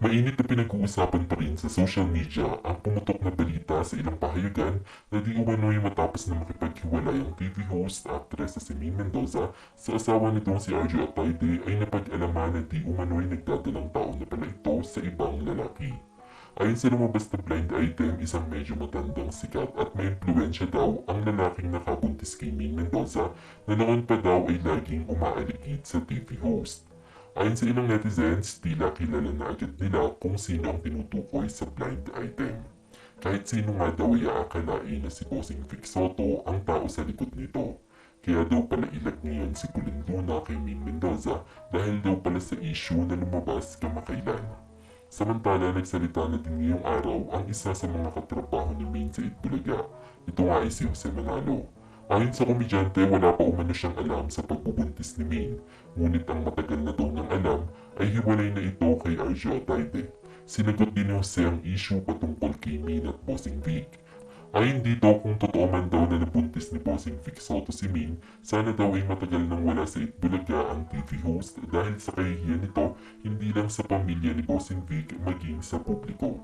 Mainit na pinag-uusapan pa rin sa social media ang pumutok na balita sa ilang pahayagan na di umano'y matapos na makipaghiwalay ang TV host actress na si Maine Mendoza sa asawa nitong si Arjo Atayde ay napag-alaman na di umano'y nagdadalang taon na pala ito sa ibang lalaki. Ayon sa lumabas na blind item, isang medyo matandang sikat at may impluensya daw ang lalaking nakabuntis kay Maine Mendoza na noon pa daw ay laging umaaligid sa TV host. Ayon sa ilang netizens, tila kilala na agad nila kung sino ang tinutukoy sa blind item. Kahit sino nga daw ay aakalain na si Bossing Vic Soto ang tao sa likod nito. Kaya daw pala ilag ngayon si Colin Luna kay Ming Mendoza dahil daw pala sa issue na lumabas kamakailan. Samantala, nagsalita na din ngayong araw ang isa sa mga katrabaho ni Maine sa Itbulaga. Ito nga ay si Jose Manalo. Ayon sa komedyante, wala pa umano siyang alam sa pagbubuntis ni Maine. Ngunit ang matagal na daw niyang alam ay hiwalay na ito kay Arjo Atayde. Sinagot din ni Jose ang issue patungkol kay Maine at Bossing Vic. Ayon dito, kung totoo man daw na nabuntis ni Bossing Vic Soto si Maine, sana daw ay matagal nang wala sa Itbulaga ang TV host dahil sa kahihiyan nito hindi lang sa pamilya ni Bossing Vic maging sa publiko.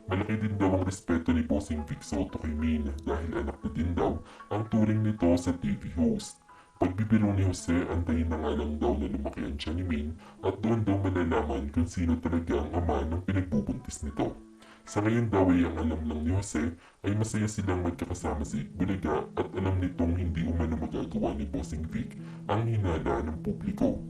Malaki din daw ang respeto ni Bossing Vic Soto kay Maine dahil anak na din daw ang turing nito sa TV host. Pagbibiro ni Jose, antayin na nga lang daw na lumaki ang tiyan ni Maine at doon daw malalaman kung sino talaga ang ama ng pinagbubuntis nito. Sa ngayon daw ay ang alam lang ni Jose ay masaya silang magkakasama sa Itbulaga at alam nitong hindi umano magagawa ni Bossing Vic ang hinala ng publiko.